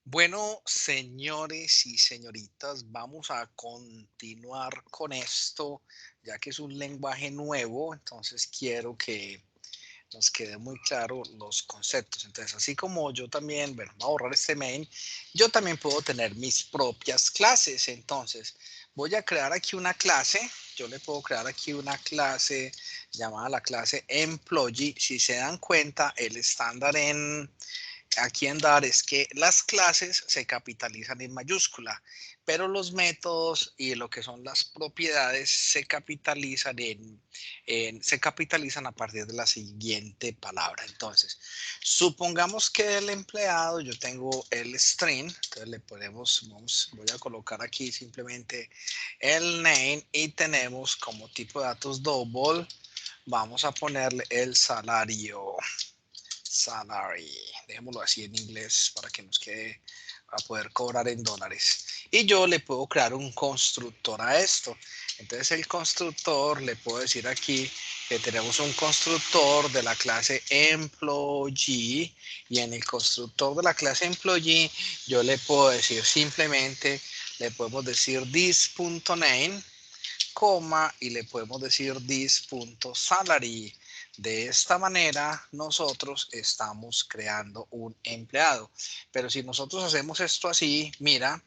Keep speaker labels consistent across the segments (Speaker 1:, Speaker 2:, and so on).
Speaker 1: Bueno, señores y señoritas, vamos a continuar con esto, ya que es un lenguaje nuevo, entonces quiero que nos quede muy claro los conceptos. Entonces, así como yo también, bueno, voy a borrar este main, yo también puedo tener mis propias clases. Entonces, voy a crear aquí una clase. Yo le puedo crear aquí una clase llamada la clase Employee. Si se dan cuenta, el estándar aquí en Dart es que las clases se capitalizan en mayúscula, pero los métodos y lo que son las propiedades se capitalizan se capitalizan a partir de la siguiente palabra. Entonces, supongamos que el empleado, yo tengo el string, entonces le podemos, voy a colocar aquí simplemente el name y tenemos como tipo de datos double, vamos a ponerle el salario. Salary, dejémoslo así en inglés para que nos quede a poder cobrar en dólares. Y yo le puedo crear un constructor a esto. Entonces el constructor, le puedo decir aquí que tenemos un constructor de la clase employee, y en el constructor de la clase employee yo le puedo decir simplemente, le podemos decir this.name, coma, y le podemos decir this.salary. De esta manera nosotros estamos creando un empleado. Pero si nosotros hacemos esto así, mira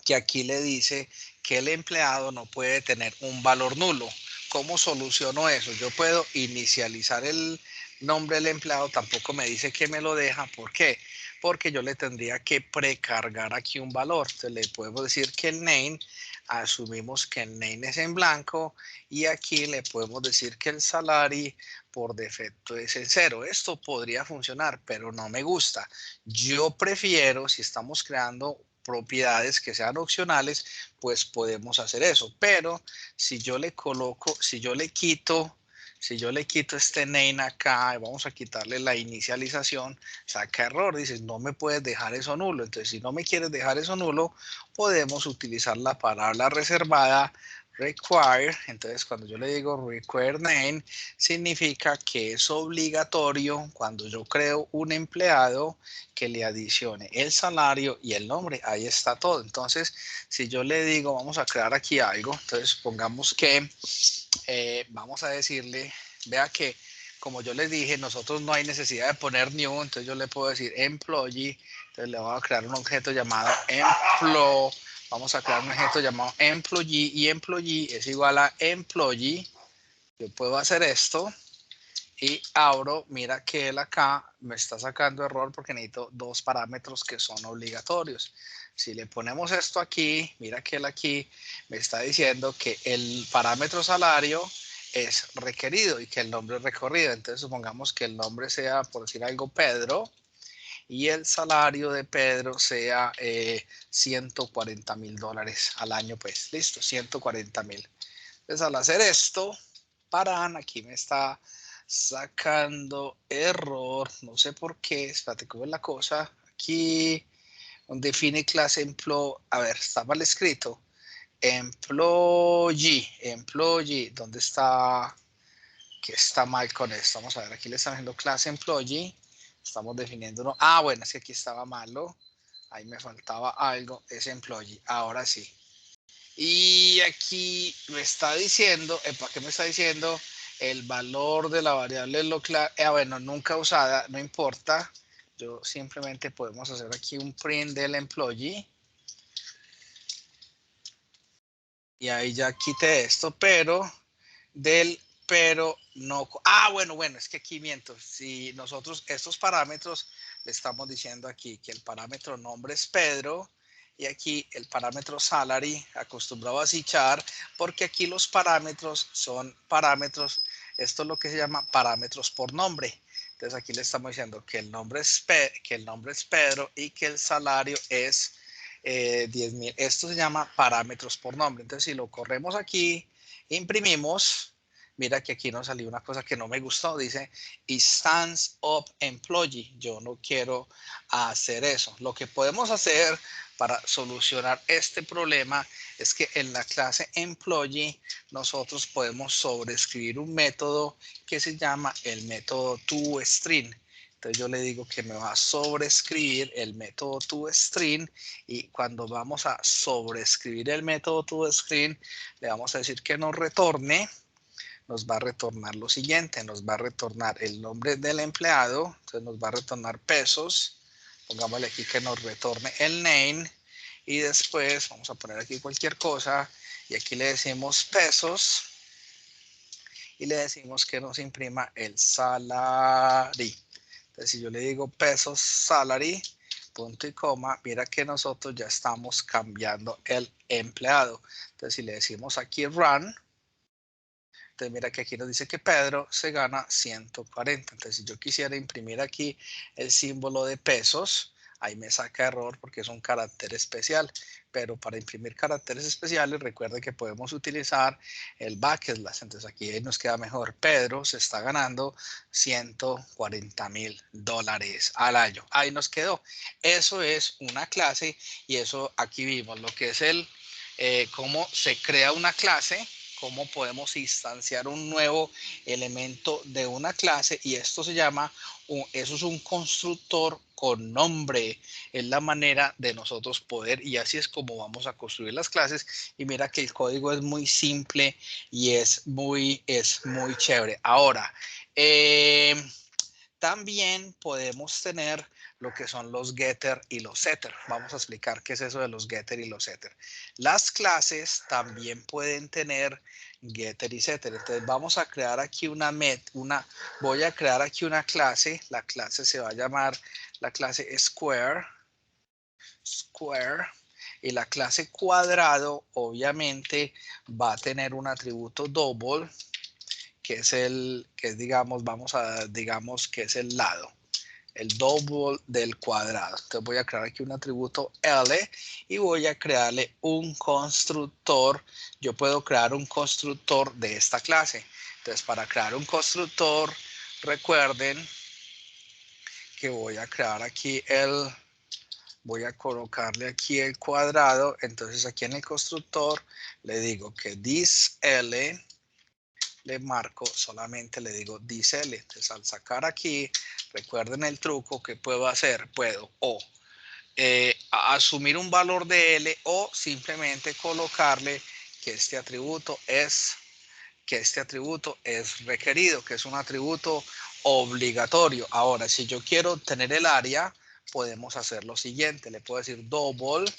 Speaker 1: que aquí le dice que el empleado no puede tener un valor nulo. ¿Cómo soluciono eso? Yo puedo inicializar el nombre del empleado, tampoco me dice que me lo deja. ¿Por qué? Porque yo le tendría que precargar aquí un valor. Entonces le podemos decir que el name, asumimos que el name es en blanco, y aquí le podemos decir que el salary por defecto es en cero. Esto podría funcionar, pero no me gusta. Yo prefiero, si estamos creando propiedades que sean opcionales, pues podemos hacer eso. Pero si yo le coloco, si yo le quito este name acá y vamos a quitarle la inicialización, saca error. Dices, no me puedes dejar eso nulo. Entonces, si no me quieres dejar eso nulo, podemos utilizar la palabra reservada require. Entonces, cuando yo le digo require name, significa que es obligatorio cuando yo creo un empleado que le adicione el salario y el nombre. Ahí está todo. Entonces, si yo le digo, vamos a crear aquí algo, entonces pongamos que vamos a decirle, vea que como yo les dije, nosotros no hay necesidad de poner new, entonces yo le puedo decir employee, entonces le voy a crear un objeto llamado employee. Vamos a crear un objeto llamado employee, y employee es igual a employee. Yo puedo hacer esto y abro, mira que él acá me está sacando error porque necesito dos parámetros que son obligatorios. Si le ponemos esto aquí, mira que él aquí me está diciendo que el parámetro salario es requerido y que el nombre es recorrido. Entonces supongamos que el nombre sea, por decir algo, Pedro, y el salario de Pedro sea $140,000 al año. Pues listo, 140,000. Entonces al hacer esto, paran, aquí me está sacando error, no sé por qué. Espérate, ¿cómo es la cosa? Aquí, donde define clase employee, a ver, está mal escrito. Employee, ¿dónde está? ¿Qué está mal con esto? Vamos a ver, aquí le estamos haciendo clase employee, estamos definiendo uno. Ah, bueno, es que aquí estaba malo, ahí me faltaba algo, es employee, ahora sí. Y aquí me está diciendo, ¿para qué me está diciendo? El valor de la variable local, bueno, nunca usada, no importa. Yo simplemente podemos hacer aquí un print del employee. Y ahí ya quité esto, pero no. Ah, bueno, es que aquí miento. Si nosotros estos parámetros le estamos diciendo aquí que el parámetro nombre es Pedro, y aquí el parámetro salary, acostumbrado a cichar, porque aquí los parámetros son parámetros, esto es lo que se llama parámetros por nombre. Entonces aquí le estamos diciendo que el nombre es Pedro y que el salario es 10,000. Esto se llama parámetros por nombre. Entonces si lo corremos aquí, imprimimos, mira que aquí nos salió una cosa que no me gustó. Dice instance of employee. Yo no quiero hacer eso. Lo que podemos hacer para solucionar este problema es que en la clase employee nosotros podemos sobreescribir un método que se llama el método toString. Entonces yo le digo que me va a sobreescribir el método toString, y cuando vamos a sobreescribir el método toString, le vamos a decir que nos retorne. Nos va a retornar lo siguiente, nos va a retornar el nombre del empleado, entonces nos va a retornar pesos, pongámosle aquí que nos retorne el name, y después vamos a poner aquí cualquier cosa, y aquí le decimos pesos, y le decimos que nos imprima el salary. Entonces si yo le digo pesos salary, punto y coma, mira que nosotros ya estamos cambiando el empleado. Entonces si le decimos aquí run, entonces mira que aquí nos dice que Pedro se gana 140. Entonces si yo quisiera imprimir aquí el símbolo de pesos, ahí me saca error porque es un carácter especial. Pero para imprimir caracteres especiales, recuerden que podemos utilizar el backslash. Entonces aquí nos queda mejor. Pedro se está ganando $140,000 al año. Ahí nos quedó. Eso es una clase, y eso aquí vimos lo que es cómo se crea una clase, cómo podemos instanciar un nuevo elemento de una clase, y esto se llama, eso es un constructor con nombre. Es la manera de nosotros poder, y así es como vamos a construir las clases. Y mira que el código es muy simple y es muy chévere. Ahora, también podemos tener lo que son los getter y los setter. Vamos a explicar qué es eso de los getter y los setter. Las clases también pueden tener getter y setter. Entonces vamos a crear aquí voy a crear aquí una clase. La clase se va a llamar la clase Square. Y la clase cuadrado obviamente va a tener un atributo double, que es digamos, digamos que es el lado, el double del cuadrado. Entonces voy a crear aquí un atributo L y voy a crearle un constructor. Yo puedo crear un constructor de esta clase. Entonces para crear un constructor, recuerden que voy a crear aquí voy a colocarle aquí el cuadrado. Entonces aquí en el constructor le digo que this L, le marco, solamente le digo this L. Entonces al sacar aquí, recuerden el truco que puedo hacer. Puedo o asumir un valor de L, o simplemente colocarle que este atributo es requerido, que es un atributo obligatorio. Ahora, si yo quiero tener el área, podemos hacer lo siguiente. Le puedo decir double,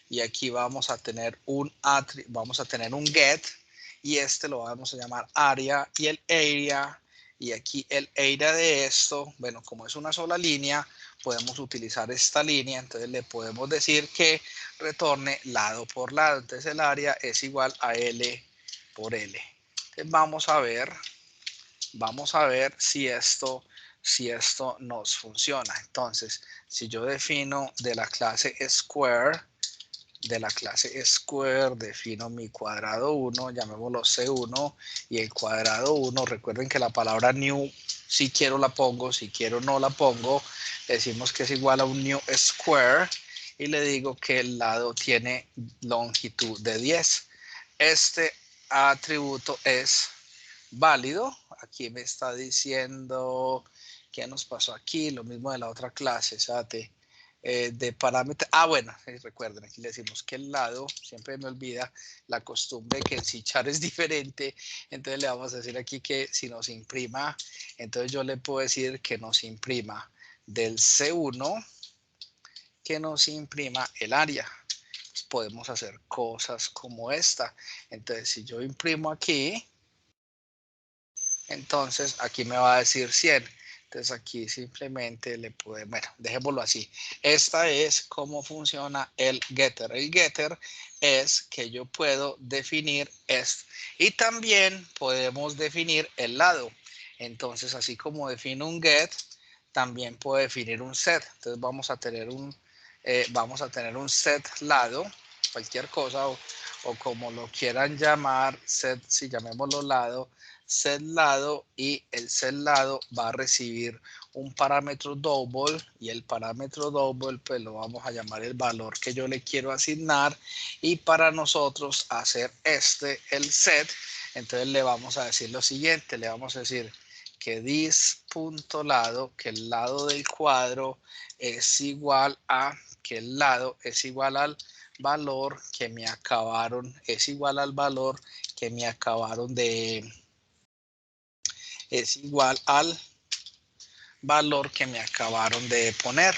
Speaker 1: y aquí vamos a tener un get, y este lo vamos a llamar área, y el area, y aquí el area de esto, bueno, como es una sola línea, podemos utilizar esta línea. Entonces le podemos decir que retorne lado por lado. Entonces el área es igual a L por L. Entonces vamos a ver si esto nos funciona. Entonces, si yo defino de la clase Square, defino mi cuadrado 1, llamémoslo C1, y el cuadrado 1, recuerden que la palabra new, si quiero la pongo, si quiero no la pongo. Decimos que es igual a un new square, y le digo que el lado tiene longitud de 10. Este atributo es válido. Aquí me está diciendo, ¿qué nos pasó aquí? Lo mismo de la otra clase, ¿sabes? De parámetros. Bueno, recuerden, aquí le decimos que el lado, siempre me olvida la costumbre que en C# es diferente. Entonces le vamos a decir aquí que si nos imprima, entonces yo le puedo decir que nos imprima del C1, que nos imprima el área. Entonces podemos hacer cosas como esta. Entonces si yo imprimo aquí, entonces aquí me va a decir 100. Entonces aquí simplemente le puede, bueno, dejémoslo así. Esta es cómo funciona el getter. El getter es que yo puedo definir esto. Y también podemos definir el lado. Entonces así como defino un get, también puedo definir un set. Entonces vamos a tener un set lado, cualquier cosa, o como lo quieran llamar, set, si llamémoslo lado, set lado, y el set lado va a recibir un parámetro double, y el parámetro double pues lo vamos a llamar el valor que yo le quiero asignar. Y para nosotros hacer el set, entonces le vamos a decir lo siguiente, le vamos a decir que dis.lado, que el lado del cuadro es igual a, que el lado es igual al valor que me acabaron, es igual al valor que me acabaron de, es igual al valor que me acabaron de poner.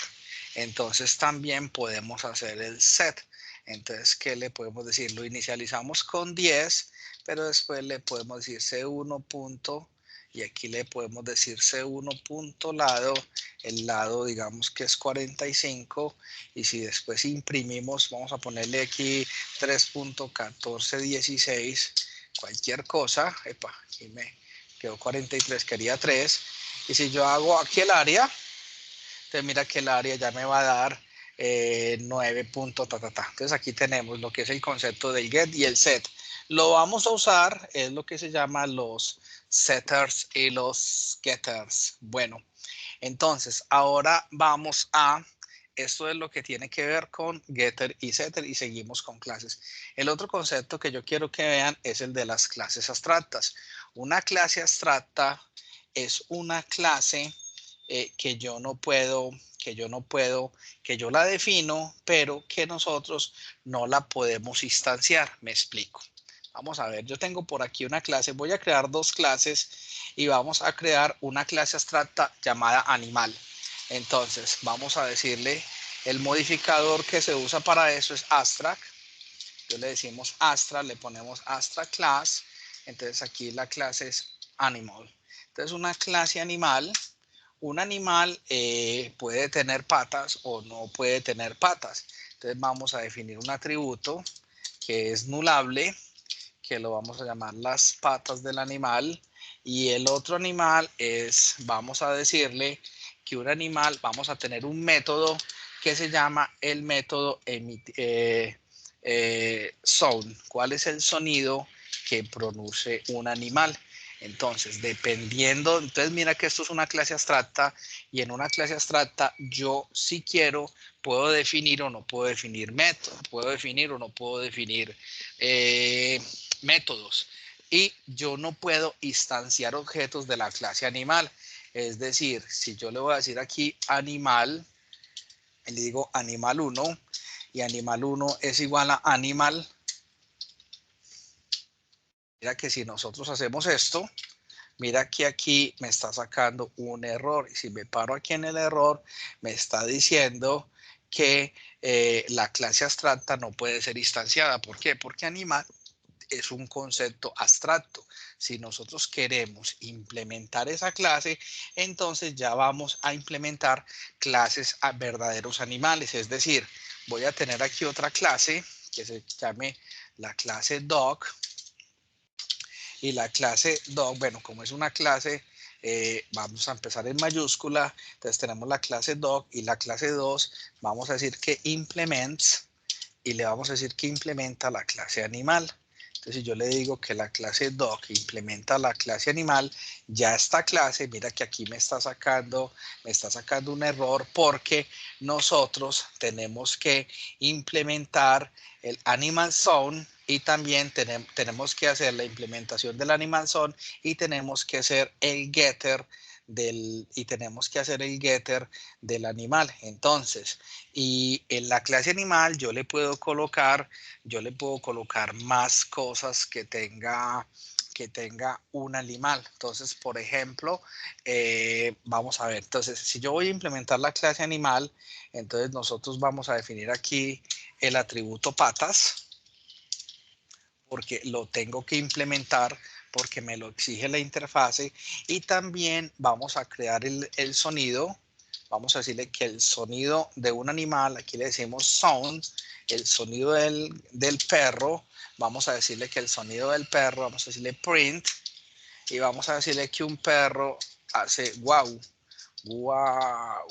Speaker 1: Entonces también podemos hacer el set. Entonces, ¿qué le podemos decir? Lo inicializamos con 10, pero después le podemos decir C1 punto, y aquí le podemos decir C1 punto lado, el lado digamos que es 45, y si después imprimimos, vamos a ponerle aquí 3.1416, cualquier cosa, epa, aquí me quedó 43, quería 3, y si yo hago aquí el área, entonces mira que el área ya me va a dar 9 puntos, Entonces aquí tenemos lo que es el concepto del get y el set. Lo vamos a usar, es lo que se llama los setters y los getters. Bueno, entonces ahora vamos a, esto es lo que tiene que ver con getter y setter, y seguimos con clases. El otro concepto que yo quiero que vean es el de las clases abstractas. Una clase abstracta es una clase que yo la defino, pero que nosotros no la podemos instanciar. Me explico. Vamos a ver, yo tengo por aquí una clase, voy a crear dos clases y vamos a crear una clase abstracta llamada animal. Entonces, vamos a decirle, el modificador que se usa para eso es abstract. Entonces le decimos abstract, le ponemos abstract class. Entonces aquí la clase es animal. Entonces una clase animal, un animal puede tener patas o no puede tener patas. Entonces vamos a definir un atributo que es nullable, que lo vamos a llamar las patas del animal. Y el otro animal es, vamos a decirle que un animal, vamos a tener un método que se llama el método sound. ¿Cuál es el sonido que produce un animal? Entonces, dependiendo, entonces mira que esto es una clase abstracta, y en una clase abstracta yo si quiero puedo definir o no puedo definir métodos, puedo definir o no puedo definir métodos, y yo no puedo instanciar objetos de la clase animal. Es decir, si yo le voy a decir aquí animal, le digo animal 1, y animal 1 es igual a animal. Mira que si nosotros hacemos esto, mira que aquí me está sacando un error, y si me paro aquí en el error, me está diciendo que la clase abstracta no puede ser instanciada. ¿Por qué? Porque animal es un concepto abstracto. Si nosotros queremos implementar esa clase, entonces ya vamos a implementar clases a verdaderos animales. Es decir, voy a tener aquí otra clase que se llame la clase dog. Y la clase dog, bueno, como es una clase, vamos a empezar en mayúscula. Entonces tenemos la clase dog, y la clase 2 vamos a decir que implements, y le vamos a decir que implementa la clase animal. Entonces, si yo le digo que la clase dog implementa la clase animal, ya esta clase, mira que aquí me está sacando un error, porque nosotros tenemos que implementar el animal zone, y también tenemos que hacer la implementación del animal zone, y tenemos que hacer el getter del animal. Entonces, y en la clase animal yo le puedo colocar más cosas que tenga un animal. Entonces, por ejemplo, vamos a ver. Entonces, si yo voy a implementar la clase animal, entonces nosotros vamos a definir aquí el atributo patas, porque lo tengo que implementar, porque me lo exige la interfase. Y también vamos a crear el sonido. Vamos a decirle que el sonido de un animal, aquí le decimos sound, el sonido del perro, vamos a decirle que el sonido del perro, vamos a decirle print, y vamos a decirle que un perro hace wow, wow,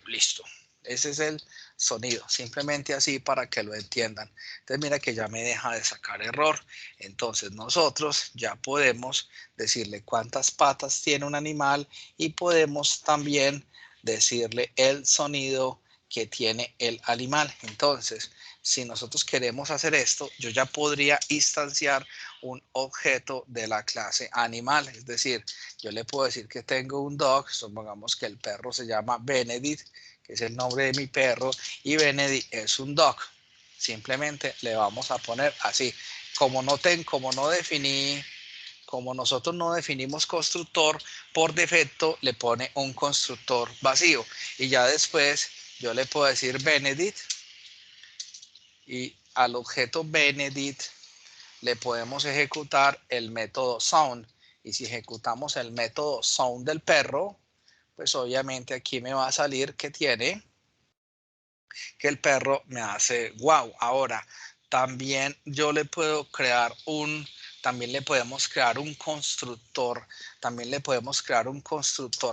Speaker 1: listo. Ese es el sonido, simplemente así para que lo entiendan. Entonces mira que ya me deja de sacar error. Entonces nosotros ya podemos decirle cuántas patas tiene un animal, y podemos también decirle el sonido que tiene el animal. Entonces, si nosotros queremos hacer esto, yo ya podría instanciar un objeto de la clase animal. Es decir, yo le puedo decir que tengo un dog, supongamos que el perro se llama Benedict, que es el nombre de mi perro, y Benedict es un dog. Simplemente le vamos a poner así. Como nosotros no definimos constructor, por defecto le pone un constructor vacío. Y ya después yo le puedo decir Benedict y al objeto Benedict le podemos ejecutar el método sound. Y si ejecutamos el método sound del perro, pues obviamente aquí me va a salir que el perro me hace wow. Ahora, también yo le puedo crear también le podemos crear un constructor,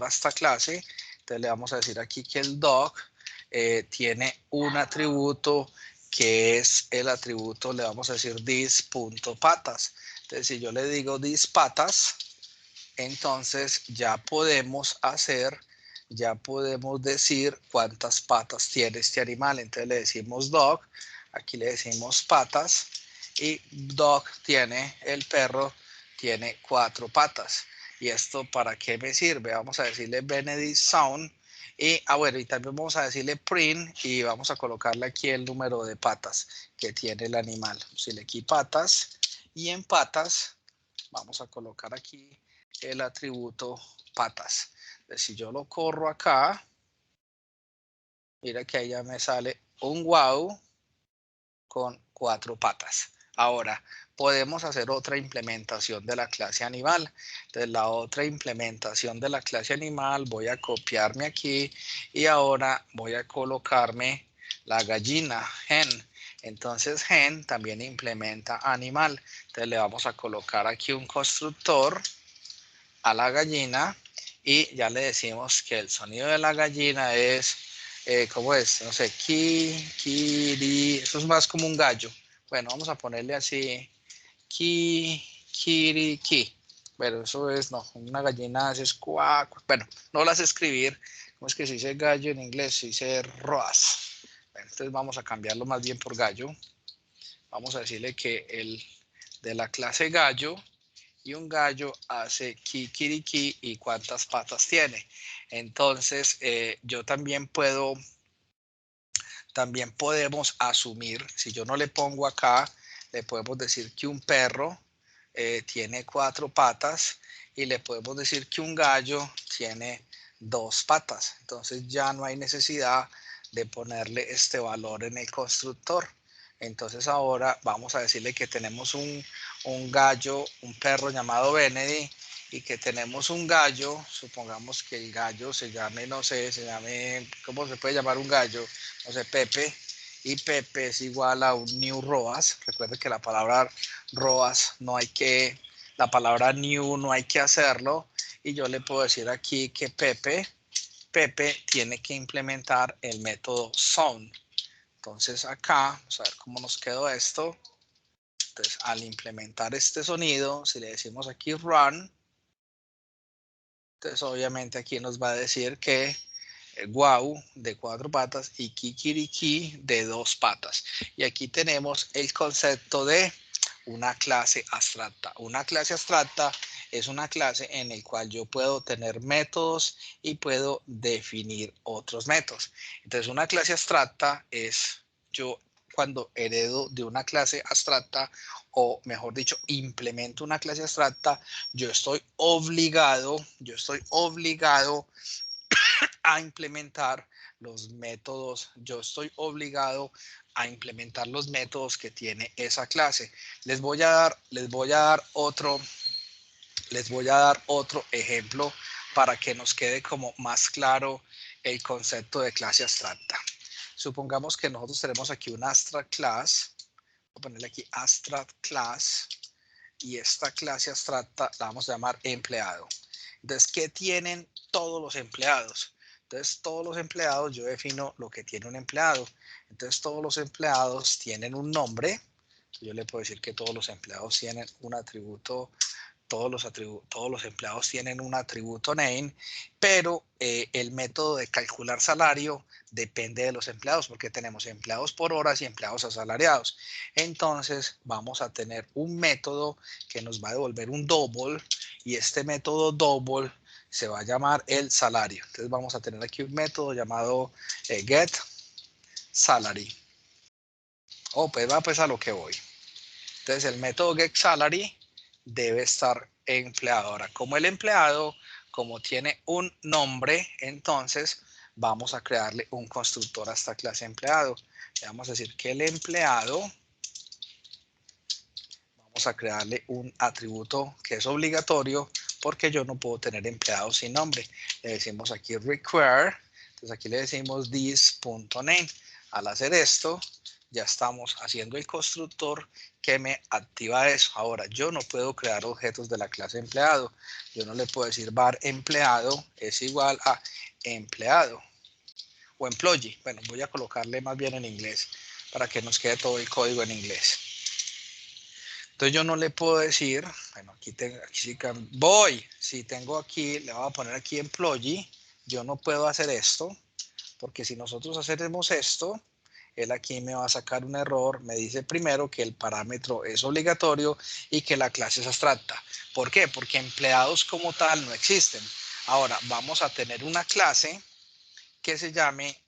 Speaker 1: a esta clase. Entonces le vamos a decir aquí que el dog tiene un atributo que es el atributo, le vamos a decir this.patas. Entonces si yo le digo this patas, entonces ya podemos decir cuántas patas tiene este animal. Entonces le decimos dog, aquí le decimos patas, y dog el perro tiene 4 patas. ¿Y esto para qué me sirve? Vamos a decirle Benedict Sound, y bueno, y también vamos a decirle print, y vamos a colocarle aquí el número de patas que tiene el animal. Si le aquí patas, y en patas vamos a colocar aquí el atributo patas. Entonces, si yo lo corro acá, mira que ahí ya me sale un wow con 4 patas. Ahora, podemos hacer otra implementación de la clase animal. Entonces, la otra implementación de la clase animal, voy a copiarme aquí y ahora voy a colocarme la gallina, hen. Entonces, hen también implementa animal. Entonces, le vamos a colocar aquí un constructor a la gallina y ya le decimos que el sonido de la gallina es, ¿cómo es? No sé, kiri, eso es más como un gallo. Bueno, vamos a ponerle así, kiri, ki. Bueno, eso es, no, una gallina hace cuac. Bueno, no las escribir. ¿Cómo es que se dice gallo en inglés? Se dice roas. Bueno, entonces vamos a cambiarlo más bien por gallo. Vamos a decirle que el de la clase gallo, y un gallo hace kikiriki y cuántas patas tiene. Entonces, yo también podemos asumir, si yo no le pongo acá, le podemos decir que un perro tiene 4 patas y le podemos decir que un gallo tiene 2 patas. Entonces ya no hay necesidad de ponerle este valor en el constructor. Entonces ahora vamos a decirle que tenemos un gallo, un perro llamado Benedict, y que tenemos un gallo, supongamos que el gallo se llame, no sé, ¿cómo se puede llamar un gallo? No sé, Pepe, y Pepe es igual a un new ROAS. Recuerde que la palabra ROAS la palabra new no hay que hacerlo, y yo le puedo decir aquí que Pepe tiene que implementar el método sound. Entonces acá, vamos a ver cómo nos quedó esto. Entonces al implementar este sonido, si le decimos aquí run, entonces obviamente aquí nos va a decir que wow de 4 patas y kikiriki de 2 patas. Y aquí tenemos el concepto de una clase abstracta. Una clase abstracta es una clase en la cual yo puedo tener métodos y puedo definir otros métodos. Entonces una clase abstracta es yo cuando heredo de una clase abstracta, o mejor dicho, implemento una clase abstracta, yo estoy obligado a implementar los métodos, que tiene esa clase. Les voy a dar otro ejemplo para que nos quede como más claro el concepto de clase abstracta. Supongamos que nosotros tenemos aquí una abstract class. Voy a ponerle aquí abstract class, y esta clase abstracta la vamos a llamar empleado. Entonces, ¿qué tienen todos los empleados? Entonces, todos los empleados, yo defino lo que tiene un empleado. Entonces, todos los empleados tienen un nombre. Yo le puedo decir que todos los empleados tienen un atributo todos los empleados tienen un atributo name, pero el método de calcular salario depende de los empleados, porque tenemos empleados por horas y empleados asalariados. Entonces vamos a tener un método que nos va a devolver un double, y este método double se va a llamar el salario. Entonces vamos a tener aquí un método llamado get salary. Pues va pues a lo que voy. Entonces el método getSalary debe estar empleado. Ahora, como el empleado, como tiene un nombre, entonces vamos a crearle un constructor a esta clase empleado. Le vamos a decir que el empleado, vamos a crearle un atributo que es obligatorio, porque yo no puedo tener empleados sin nombre. Le decimos aquí require, entonces aquí le decimos this.name. Al hacer esto, ya estamos haciendo el constructor que me activa eso. Ahora, yo no puedo crear objetos de la clase empleado. Yo no le puedo decir var empleado es igual a empleado o employee. Bueno, voy a colocarle más bien en inglés para que nos quede todo el código en inglés. Entonces yo no le puedo decir, bueno, aquí sí voy, si tengo aquí, le voy a poner aquí employee, yo no puedo hacer esto, porque si nosotros hacemos esto, él aquí me va a sacar un error, me dice primero que el parámetro es obligatorio y que la clase es abstracta. ¿Por qué? Porque empleados como tal no existen. Ahora vamos a tener una clase que se llame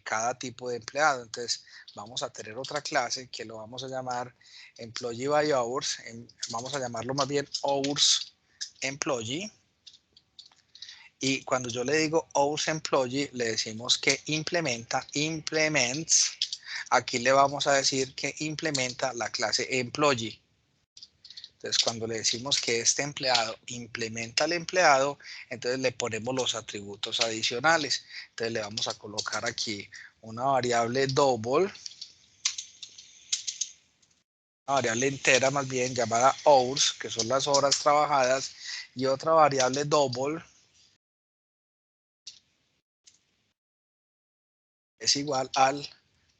Speaker 1: cada tipo de empleado. Entonces vamos a tener otra clase que lo vamos a llamar employee by hours, vamos a llamarlo más bien hours employee. Y cuando yo le digo hours employee, le decimos que implements. Aquí le vamos a decir que implementa la clase employee. Entonces, cuando le decimos que este empleado implementa al empleado, entonces le ponemos los atributos adicionales. Entonces, le vamos a colocar aquí una variable double, una variable entera más bien llamada hours, que son las horas trabajadas, y otra variable double es igual al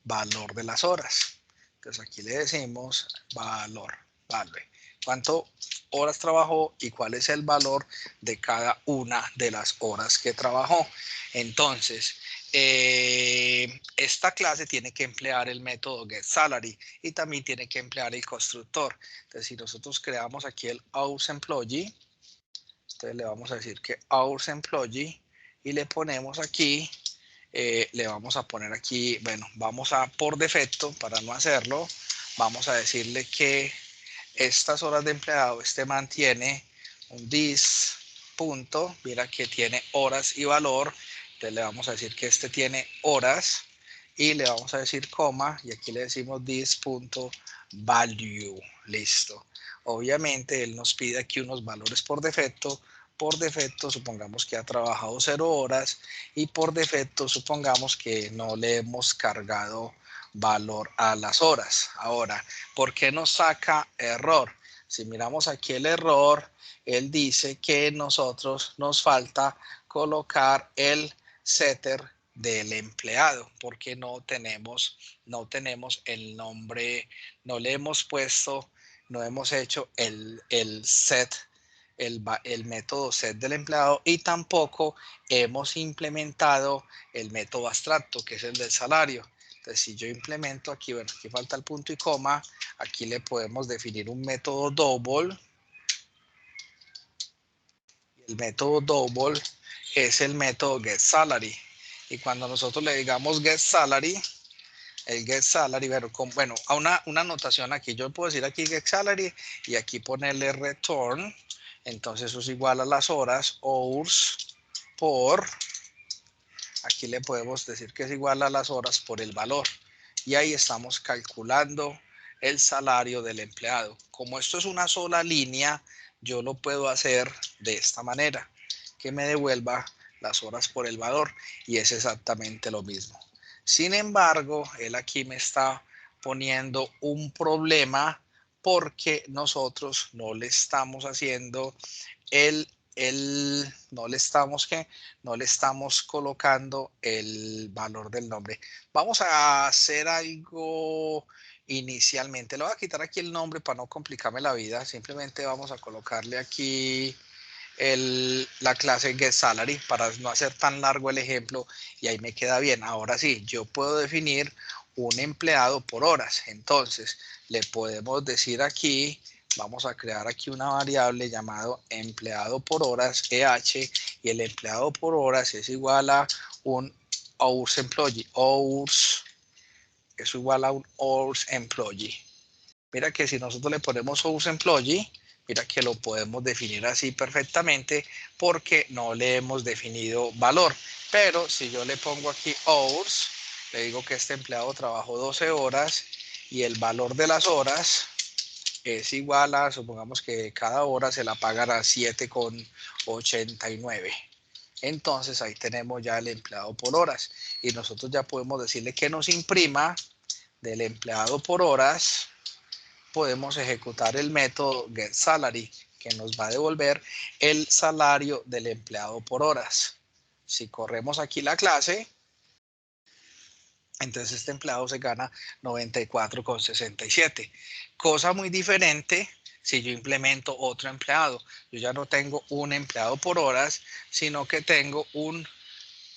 Speaker 1: valor de las horas. Entonces, aquí le decimos valor, value. ¿Cuánto horas trabajó y cuál es el valor de cada una de las horas que trabajó? Entonces, esta clase tiene que emplear el método getSalary y también tiene que emplear el constructor. Entonces, si nosotros creamos aquí el hourSemployee, entonces le vamos a decir que hourSemployee y le ponemos aquí, le vamos a poner aquí, bueno, vamos a por defecto, para no hacerlo, vamos a decirle que estas horas de empleado, este mantiene un this punto, mira que tiene horas y valor, entonces le vamos a decir que este tiene horas y le vamos a decir coma y aquí le decimos this punto value, listo. Obviamente él nos pide aquí unos valores por defecto supongamos que ha trabajado 0 horas y por defecto supongamos que no le hemos cargado valor a las horas. Ahora, ¿por qué nos saca error? Si miramos aquí el error, él dice que nosotros nos falta colocar el setter del empleado porque no tenemos el nombre, no le hemos puesto, no hemos hecho el set, el método set del empleado y tampoco hemos implementado el método abstracto que es el del salario. Entonces, si yo implemento aquí, bueno, aquí falta el punto y coma, aquí le podemos definir un método double. El método double es el método getSalary. Y cuando nosotros le digamos getSalary, el getSalary, bueno, a una anotación aquí, yo puedo decir aquí getSalary y aquí ponerle return. Entonces eso es igual a las horas, hours, por, aquí le podemos decir que es igual a las horas por el valor. Y ahí estamos calculando el salario del empleado. Como esto es una sola línea, yo lo puedo hacer de esta manera, que me devuelva las horas por el valor y es exactamente lo mismo. Sin embargo, él aquí me está poniendo un problema porque nosotros no le estamos haciendo no le estamos colocando el valor del nombre. Vamos a hacer algo inicialmente. Le voy a quitar aquí el nombre para no complicarme la vida. Simplemente vamos a colocarle aquí la clase getSalary para no hacer tan largo el ejemplo y ahí me queda bien. Ahora sí, yo puedo definir un empleado por horas. Entonces, le podemos decir aquí, vamos a crear aquí una variable llamado empleado por horas, EH, y el empleado por horas es igual a un hours employee. Hours es igual a un hours employee. Mira que si nosotros le ponemos hours employee, mira que lo podemos definir así perfectamente porque no le hemos definido valor. Pero si yo le pongo aquí hours, le digo que este empleado trabajó 12 horas y el valor de las horas es igual a, supongamos que cada hora se la pagan a 7,89. Entonces ahí tenemos ya el empleado por horas y nosotros ya podemos decirle que nos imprima del empleado por horas. Podemos ejecutar el método getSalary que nos va a devolver el salario del empleado por horas. Si corremos aquí la clase, entonces este empleado se gana 94,67. Cosa muy diferente si yo implemento otro empleado. Yo ya no tengo un empleado por horas, sino que tengo un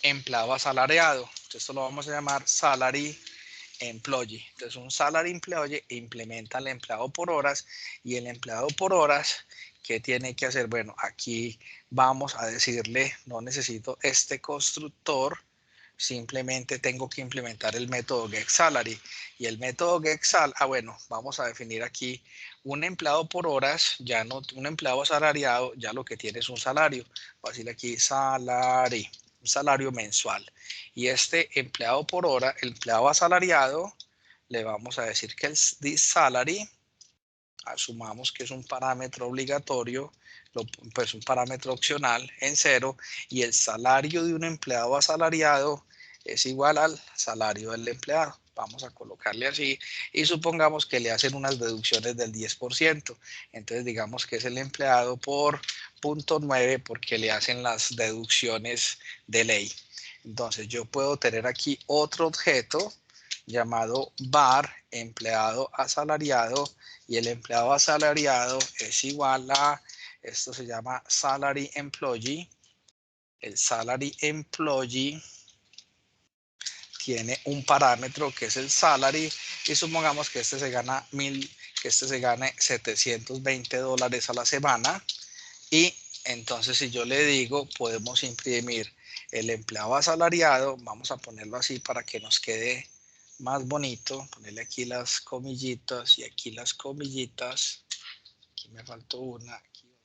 Speaker 1: empleado asalariado. Entonces esto lo vamos a llamar salary employee. Entonces un salary employee implementa el empleado por horas y el empleado por horas, ¿qué tiene que hacer? Bueno, aquí vamos a decirle, no necesito este constructor, simplemente tengo que implementar el método getSalary y el método getSalary, bueno, vamos a definir aquí un empleado por horas, ya no un empleado asalariado, ya lo que tiene es un salario. Voy a decirle aquí salary, un salario mensual. Y este empleado por hora, el empleado asalariado, le vamos a decir que el salary, asumamos que es un parámetro obligatorio, pues un parámetro opcional en 0, y el salario de un empleado asalariado es igual al salario del empleado. Vamos a colocarle así y supongamos que le hacen unas deducciones del 10%. Entonces digamos que es el empleado por 0,9 porque le hacen las deducciones de ley. Entonces yo puedo tener aquí otro objeto llamado var empleado asalariado y el empleado asalariado es igual a, esto se llama salary employee. El salary employee tiene un parámetro que es el salary y supongamos que este se gana que este se gane $720 a la semana y entonces si yo le digo podemos imprimir el empleado asalariado, vamos a ponerlo así para que nos quede más bonito, ponerle aquí las comillitas y aquí las comillitas, aquí me faltó una, aquí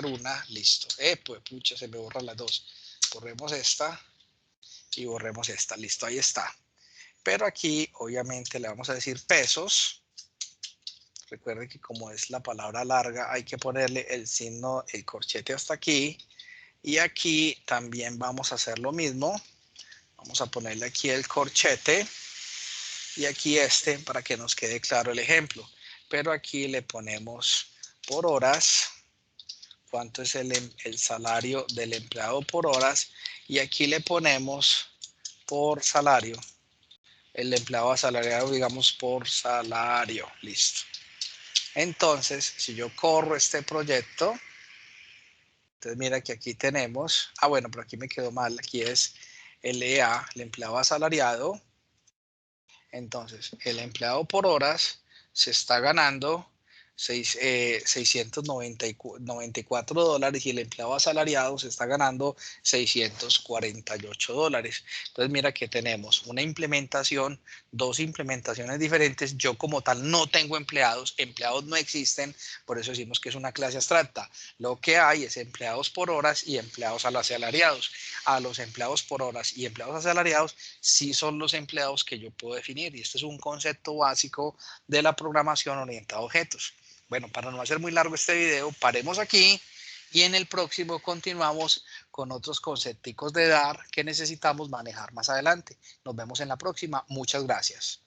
Speaker 1: una, listo, pues pucha, se me borran las dos, borremos esta y borremos esta, listo, ahí está. Pero aquí obviamente le vamos a decir pesos. Recuerden que como es la palabra larga hay que ponerle el signo, el corchete hasta aquí. Y aquí también vamos a hacer lo mismo. Vamos a ponerle aquí el corchete y aquí este para que nos quede claro el ejemplo. Pero aquí le ponemos por horas, cuánto es el salario del empleado por horas y aquí le ponemos por salario. El empleado asalariado, digamos, por salario. Listo. Entonces, si yo corro este proyecto, entonces mira que aquí tenemos, bueno, pero aquí me quedó mal, aquí es el EA, el empleado asalariado. Entonces, el empleado por horas se está ganando $694 y el empleado asalariado se está ganando $648. Entonces, mira que tenemos una implementación, dos implementaciones diferentes. Yo como tal no tengo empleados no existen, por eso decimos que es una clase abstracta. Lo que hay es empleados por horas y empleados asalariados. A los empleados por horas y empleados asalariados sí son los empleados que yo puedo definir y este es un concepto básico de la programación orientada a objetos. Bueno, para no hacer muy largo este video, paremos aquí y en el próximo continuamos con otros conceptos de DAR que necesitamos manejar más adelante. Nos vemos en la próxima. Muchas gracias.